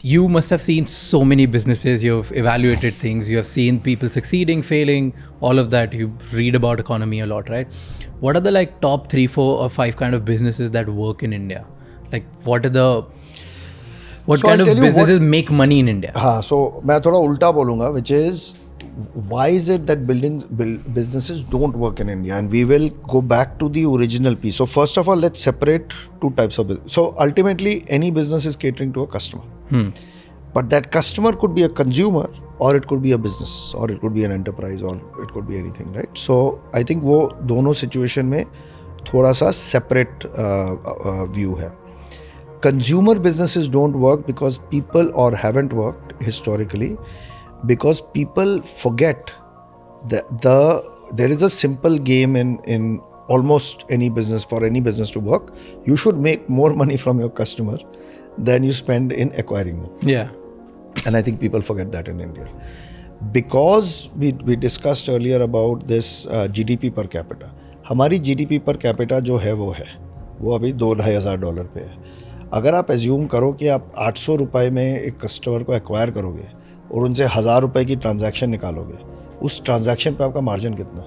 you must have seen so many businesses, you've evaluated things, you have seen people succeeding, failing, all of that. You read about economy a lot, right? What are the like top 3, 4 or 5 kind of businesses that work in India? Like what kind of businesses make money in India? So मैं थोड़ा उल्टा बोलूँगा, which is why is it that businesses don't work in India? And we will go back to the original piece. So first of all, let's separate two types of business. So ultimately, any business is catering to a customer. But that customer could be a consumer, or it could be a business, or it could be an enterprise, or it could be anything, right? So I think वो दोनों situation में थोड़ा सा separate view है. Consumer businesses don't work because people, or haven't worked historically, because people forget that there is a simple game in almost any business. For any business to work, you should make more money from your customer than you spend in acquiring them. Yeah. And I think people forget that in India. Because we discussed earlier about this GDP per capita. हमारी GDP per capita जो है वो अभी $2,500 पे है. अगर आप assume करो कि आप 800 रुपये में एक कस्टमर को एक्वायर करोगे और उनसे 1000 रुपये की ट्रांजैक्शन निकालोगे, उस ट्रांजैक्शन पे आपका मार्जिन कितना?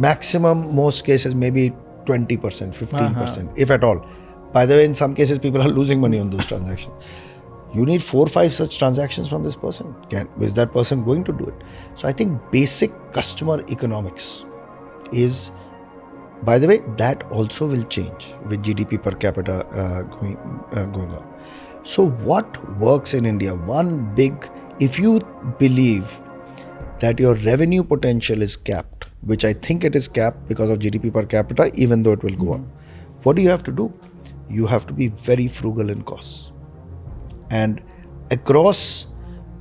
Maximum most cases may be 20%, 15%, if at all. By the way, in some cases, people are losing money on those transactions. You need 4 or 5 such transactions from this person. Is that person going to do it? So I think basic customer economics is, by the way, that also will change with GDP per capita going up. So what works in India? One big, if you believe that your revenue potential is capped, which I think it is capped because of GDP per capita, even though it will go up, what do you have to do? You have to be very frugal in costs. And across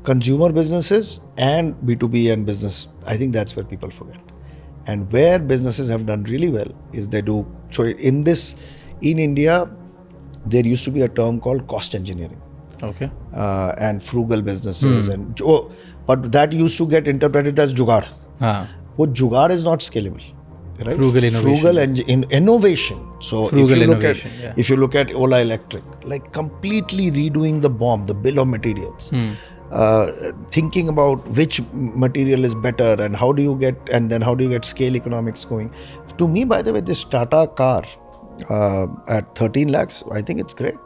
consumer businesses and B2B and business, I think that's where people forget. And where businesses have done really well is they do. So in India, there used to be a term called cost engineering. Okay. And frugal businesses. But that used to get interpreted as jugaad. What jugaad is not scalable. Right? Frugal innovation. So if you look at Ola Electric, like completely redoing the BOM, the bill of materials, thinking about which material is better and how do you get scale economics going. To me, by the way, this Tata car at 13 lakhs, I think it's great.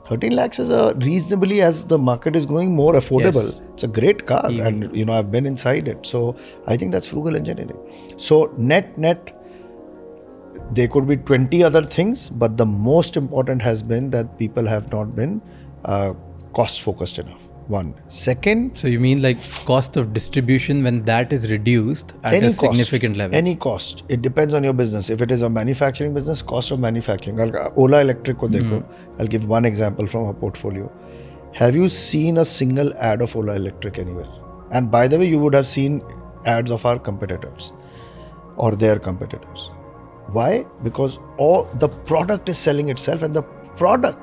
13 lakhs is a reasonably, as the market is growing, more affordable. Yes. It's a great car. And I've been inside it. So I think that's frugal engineering. So net, there could be 20 other things, but the most important has been that people have not been cost focused enough. One. Second. So you mean like cost of distribution, when that is reduced at a significant level? Any cost. It depends on your business. If it is a manufacturing business, cost of manufacturing. Ola Electric ko dekho. I'll give one example from our portfolio. Have you seen a single ad of Ola Electric anywhere? And by the way, you would have seen ads of our competitors or their competitors. Why? Because all the product is selling itself, and the product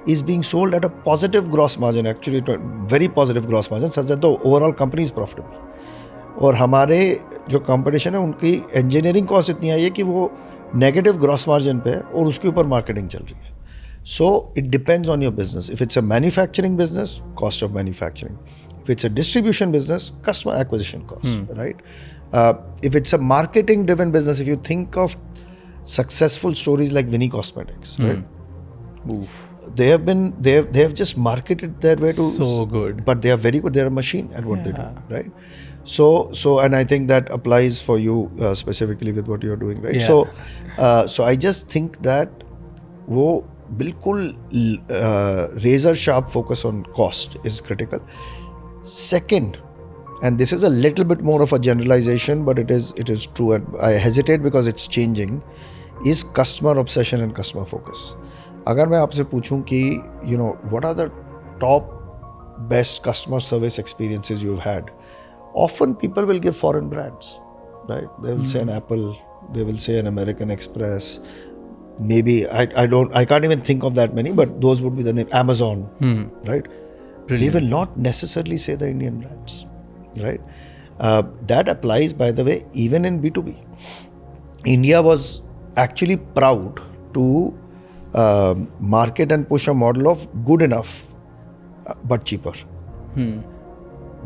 is being sold at a positive gross margin, actually very positive gross margin, such that the overall company is profitable. और हमारे जो competition है उनकी engineering cost इतनी आई है कि वो negative gross margin पे है और उसके ऊपर marketing चल रही है. So it depends on your business. If it's a manufacturing business, cost of manufacturing. If it's a distribution business, customer acquisition cost, right? If it's a marketing driven business, if you think of successful stories like Vinny Cosmetics, right? Oof. They have just marketed their way to so good, but they are very good. They're a machine at what they do, right? So and I think that applies for you specifically with what you're doing, right? Yeah. So I just think that वो बिल्कुल razor sharp focus on cost is critical. Second, and this is a little bit more of a generalization, but it is true, and I hesitate because it's changing, is customer obsession and customer focus. अगर मैं आपसे पूछूं कि what are the top best customer service experiences you've had, often people will give foreign brands, right? They will say an Apple, they will say an American Express, maybe I can't even think of that many, but those would be the name. Amazon, right? Brilliant. They will not necessarily say the Indian brands, right? That applies, by the way, even in B2B. India was actually proud to market and push a model of good enough but cheaper.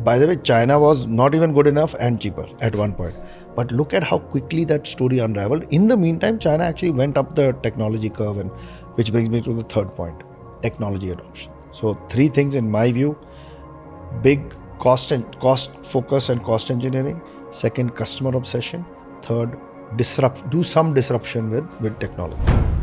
By the way, China was not even good enough and cheaper at one point. But look at how quickly that story unraveled. In the meantime, China actually went up the technology curve, and which brings me to the third point, technology adoption. So 3 things in my view: big cost focus and cost engineering. Second, customer obsession. Third, do some disruption with technology.